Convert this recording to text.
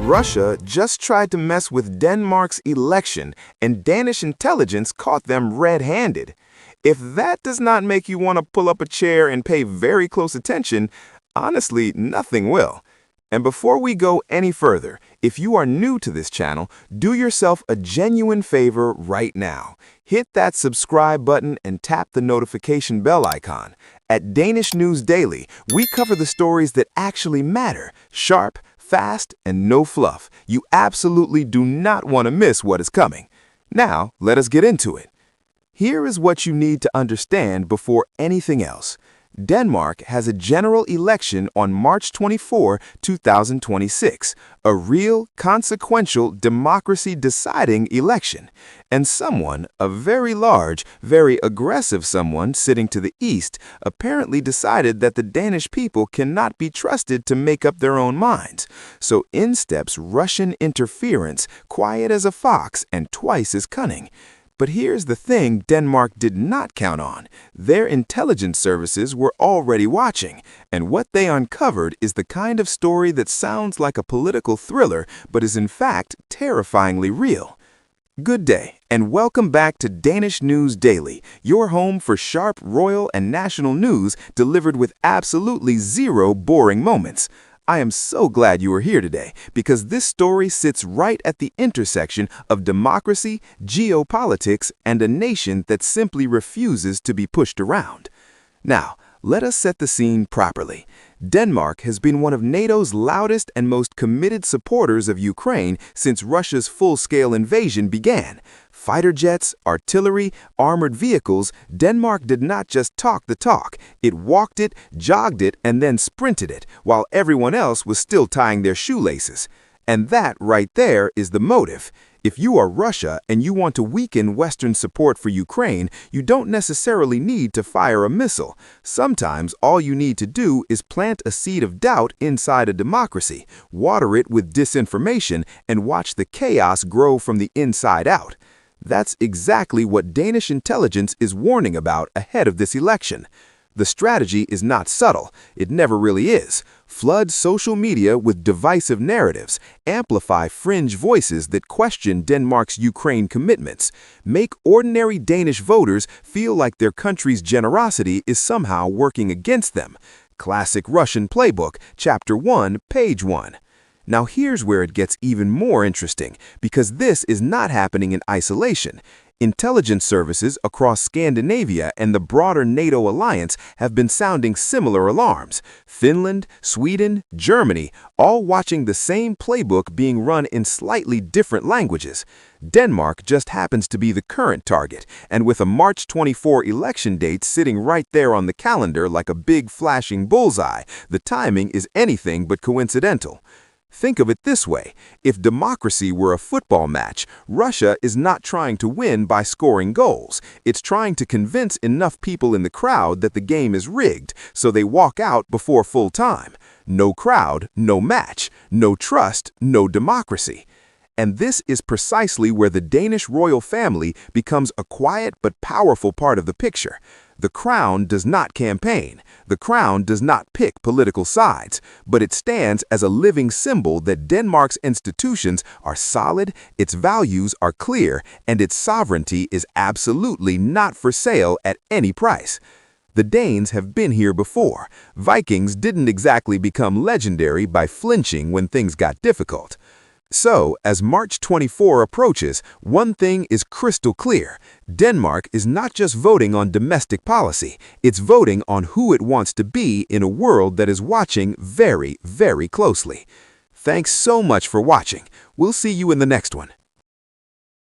Russia just tried to mess with Denmark's election, and Danish intelligence caught them red-handed. If that does not make you want to pull up a chair and pay very close attention, honestly, nothing will. And before we go any further, if you are new to this channel, do yourself a genuine favor right now. Hit that subscribe button and tap the notification bell icon. At Danish News Daily, we cover the stories that actually matter, sharp, fast, and no fluff. You absolutely do not want to miss what is coming. Now, let us get into it. Here is what you need to understand before anything else. Denmark has a general election on March 24, 2026, a real, consequential, democracy-deciding election. And someone, a very large, very aggressive someone sitting to the east, apparently decided that the Danish people cannot be trusted to make up their own minds. So in steps Russian interference, quiet as a fox and twice as cunning. But here's the thing Denmark did not count on. Their intelligence services were already watching, and what they uncovered is the kind of story that sounds like a political thriller but is in fact terrifyingly real. Good day, and welcome back to Danish News Daily, your home for sharp royal and national news delivered with absolutely zero boring moments. I am so glad you are here today because this story sits right at the intersection of democracy, geopolitics, and a nation that simply refuses to be pushed around. Now, let us set the scene properly. Denmark has been one of NATO's loudest and most committed supporters of Ukraine since Russia's full-scale invasion began. Fighter jets, artillery, armored vehicles, Denmark did not just talk the talk. It walked it, jogged it, and then sprinted it, while everyone else was still tying their shoelaces. And that right there is the motive. If you are Russia and you want to weaken Western support for Ukraine, you don't necessarily need to fire a missile. Sometimes all you need to do is plant a seed of doubt inside a democracy, water it with disinformation, and watch the chaos grow from the inside out. That's exactly what Danish intelligence is warning about ahead of this election. The strategy is not subtle. It never really is. Flood social media with divisive narratives, amplify fringe voices that question Denmark's Ukraine commitments, make ordinary Danish voters feel like their country's generosity is somehow working against them. Classic Russian playbook, Chapter 1, Page 1. Now here's where it gets even more interesting, because this is not happening in isolation. Intelligence services across Scandinavia and the broader NATO alliance have been sounding similar alarms. Finland, Sweden, Germany, all watching the same playbook being run in slightly different languages. Denmark just happens to be the current target, and with a March 24 election date sitting right there on the calendar like a big flashing bullseye, the timing is anything but coincidental. Think of it this way. If democracy were a football match, Russia is not trying to win by scoring goals. It's trying to convince enough people in the crowd that the game is rigged, so they walk out before full time. No crowd, no match. No trust, no democracy. And this is precisely where the Danish royal family becomes a quiet but powerful part of the picture. The crown does not campaign. The crown does not pick political sides, but it stands as a living symbol that Denmark's institutions are solid, its values are clear, and its sovereignty is absolutely not for sale at any price. The Danes have been here before. Vikings didn't exactly become legendary by flinching when things got difficult. So, as March 24 approaches, one thing is crystal clear. Denmark is not just voting on domestic policy, it's voting on who it wants to be in a world that is watching very, very closely. Thanks so much for watching. We'll see you in the next one.